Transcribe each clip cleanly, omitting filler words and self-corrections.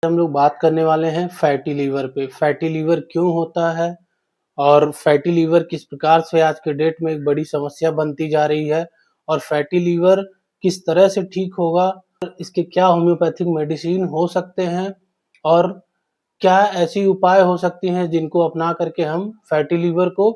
हम लोग बात करने वाले हैं फैटी लीवर पे। फैटी लीवर क्यों होता है और फैटी लीवर किस प्रकार से आज के डेट में एक बड़ी समस्या बनती जा रही है और फैटी लीवर किस तरह से ठीक होगा, इसके क्या होम्योपैथिक मेडिसिन हो सकते हैं और क्या ऐसी उपाय हो सकती हैं जिनको अपना करके हम फैटी लीवर को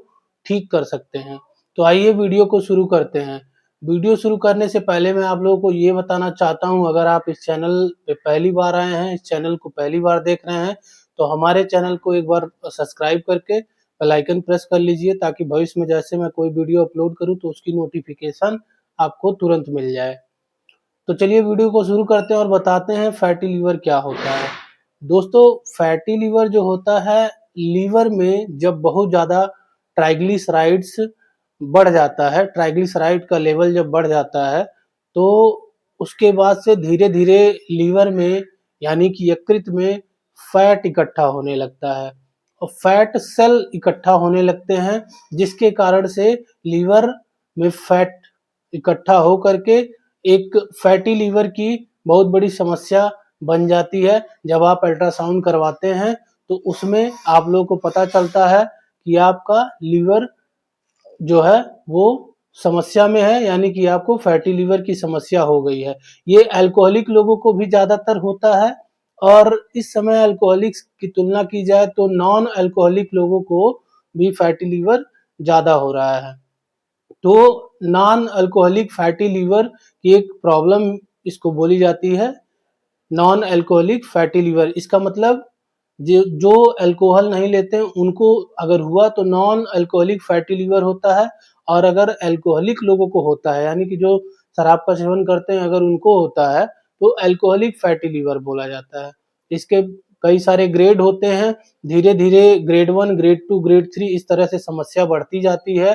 ठीक कर सकते हैं। तो आइए वीडियो को शुरू करते हैं। वीडियो शुरू करने से पहले मैं आप लोगों को ये बताना चाहता हूँ, अगर आप इस चैनल पे पहली बार आए हैं, इस चैनल को पहली बार देख रहे हैं, तो हमारे चैनल को एक बार सब्सक्राइब करके बेल आइकन प्रेस कर लीजिए ताकि भविष्य में जैसे मैं कोई वीडियो अपलोड करूँ तो उसकी नोटिफिकेशन आपको तुरंत मिल जाए। तो चलिए वीडियो को शुरू करते हैं और बताते हैं फैटी लीवर क्या होता है। दोस्तों, फैटी लीवर जो होता है, लीवर में जब बहुत ज़्यादा ट्राइग्लिसराइड्स बढ़ जाता है, ट्राइग्लिसराइड का लेवल जब बढ़ जाता है, तो उसके बाद से धीरे-धीरे लीवर में यानी कि यकृत में फैट इकट्ठा होने लगता है और फैट सेल इकट्ठा होने लगते हैं, जिसके कारण से लीवर में फैट इकट्ठा हो करके एक फैटी लीवर की बहुत बड़ी समस्या बन जाती है। जब आप अल्ट्रासाउंड करवाते हैं तो उसमें आप लोगों को पता चलता है कि आपका लीवर जो है वो समस्या में है, यानी कि आपको फैटी लीवर की समस्या हो गई है। ये अल्कोहलिक लोगों को भी ज़्यादातर होता है और इस समय अल्कोहलिक्स की तुलना की जाए तो नॉन अल्कोहलिक लोगों को भी फैटी लीवर ज़्यादा हो रहा है। तो नॉन अल्कोहलिक फैटी लीवर की एक प्रॉब्लम इसको बोली जाती है, नॉन अल्कोहलिक फैटी लीवर। इसका मतलब जो अल्कोहल नहीं लेते हैं उनको अगर हुआ तो नॉन अल्कोहलिक फैटी लीवर होता है, और अगर अल्कोहलिक लोगों को होता है यानी कि जो शराब का सेवन करते हैं अगर उनको होता है तो अल्कोहलिक फैटी लीवर बोला जाता है। इसके कई सारे ग्रेड होते हैं, धीरे धीरे ग्रेड 1, ग्रेड 2, ग्रेड 3 इस तरह से समस्या बढ़ती जाती है।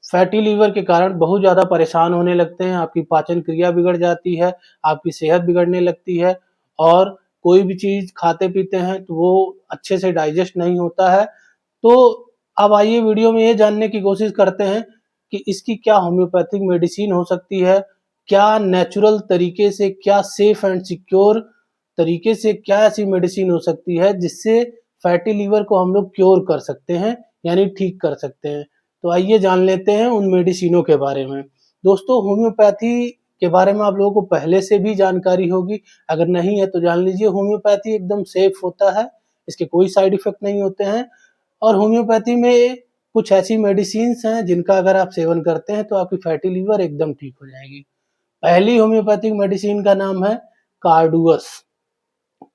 फैटी लीवर के कारण बहुत ज़्यादा परेशान होने लगते हैं, आपकी पाचन क्रिया बिगड़ जाती है, आपकी सेहत बिगड़ने लगती है और कोई भी चीज़ खाते पीते हैं तो वो अच्छे से डाइजेस्ट नहीं होता है। तो अब आइए वीडियो में ये जानने की कोशिश करते हैं कि इसकी क्या होम्योपैथिक मेडिसिन हो सकती है, क्या नेचुरल तरीके से, क्या सेफ एंड सिक्योर तरीके से क्या ऐसी मेडिसिन हो सकती है जिससे फैटी लीवर को हम लोग क्योर कर सकते हैं यानी ठीक कर सकते हैं। तो आइए जान लेते हैं उन मेडिसिनों के बारे में। दोस्तों, होम्योपैथी के बारे में आप लोगों को पहले से भी जानकारी होगी, अगर नहीं है तो जान लीजिए। होम्योपैथी एकदम सेफ होता है, इसके कोई साइड इफेक्ट नहीं होते हैं और होम्योपैथी में कुछ ऐसी मेडिसिन्स हैं जिनका अगर आप सेवन करते हैं तो आपकी फैटी लीवर एकदम ठीक हो जाएगी। पहली होम्योपैथिक मेडिसिन का नाम है कार्डुअस।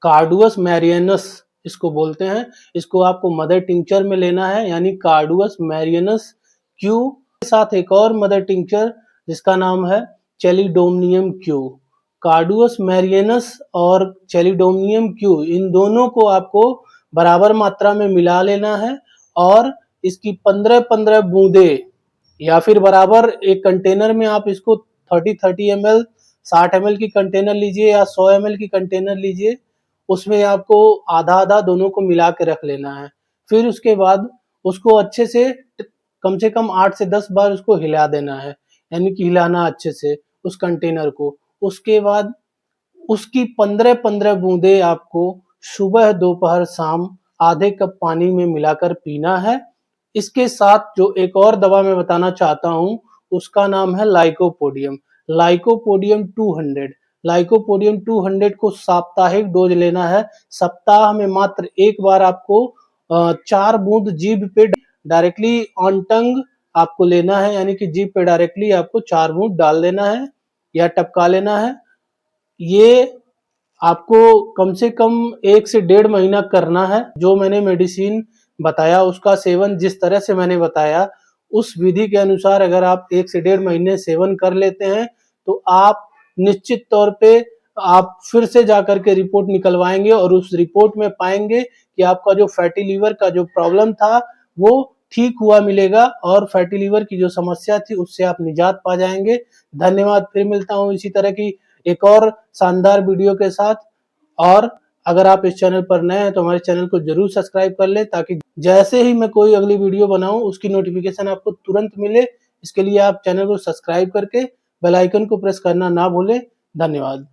कार्डुअस मैरियनस इसको बोलते हैं। इसको आपको मदर टिंचर में लेना है, यानी कार्डुअस मैरियनस क्यू के साथ एक और मदर टिंचर जिसका नाम है चेलिडोमनियम क्यू। कार्डुअस मैरियनस और चेलिडोमनियम क्यू, इन दोनों को आपको बराबर मात्रा में मिला लेना है और इसकी 15-15 बूंदे या फिर बराबर एक कंटेनर में आप इसको 30-30 ml, 60 ml की कंटेनर लीजिए या 100 ml की कंटेनर लीजिए, उसमें आपको आधा-आधा दोनों को मिला के रख लेना है। फिर उसके बाद उसको अच्छे से कम 8 से 10 बार उसको हिला देना है, यानी कि हिलाना अच्छे से उस कंटेनर को। उसके बाद उसकी 15-15 बूंदे आपको सुबह, दोपहर, शाम आधे कप पानी में मिलाकर पीना है। इसके साथ जो एक और दवा मैं बताना चाहता हूँ उसका नाम है लाइकोपोडियम। लाइकोपोडियम 200। लाइकोपोडियम 200 को साप्ताहिक डोज लेना है। सप्ताह में मात्र एक बार आपको 4 बूंद जीभ पे डायरेक्टली ऑन टंग आपको लेना है, यानी कि जीभ पे डायरेक्टली आपको 4 बूंद डाल देना है या टपका लेना है। ये आपको कम से कम 1 से 1.5 महीना करना है। जो मैंने मेडिसिन बताया उसका सेवन जिस तरह से मैंने बताया उस विधि के अनुसार अगर आप 1 से 1.5 महीने सेवन कर लेते हैं तो आप निश्चित तौर पे आप फिर से जाकर के रिपोर्ट निकलवाएंगे और उस रिपोर्ट में पाएंगे कि आपका जो फैटी लीवर का जो प्रॉब्लम था वो ठीक हुआ मिलेगा और फैटी लीवर की जो समस्या थी उससे आप निजात पा जाएंगे। धन्यवाद। फिर मिलता हूँ इसी तरह की एक और शानदार वीडियो के साथ। और अगर आप इस चैनल पर नए हैं तो हमारे चैनल को जरूर सब्सक्राइब कर लें ताकि जैसे ही मैं कोई अगली वीडियो बनाऊं उसकी नोटिफिकेशन आपको तुरंत मिले। इसके लिए आप चैनल को सब्सक्राइब करके बेल आइकन को प्रेस करना ना भूलें। धन्यवाद।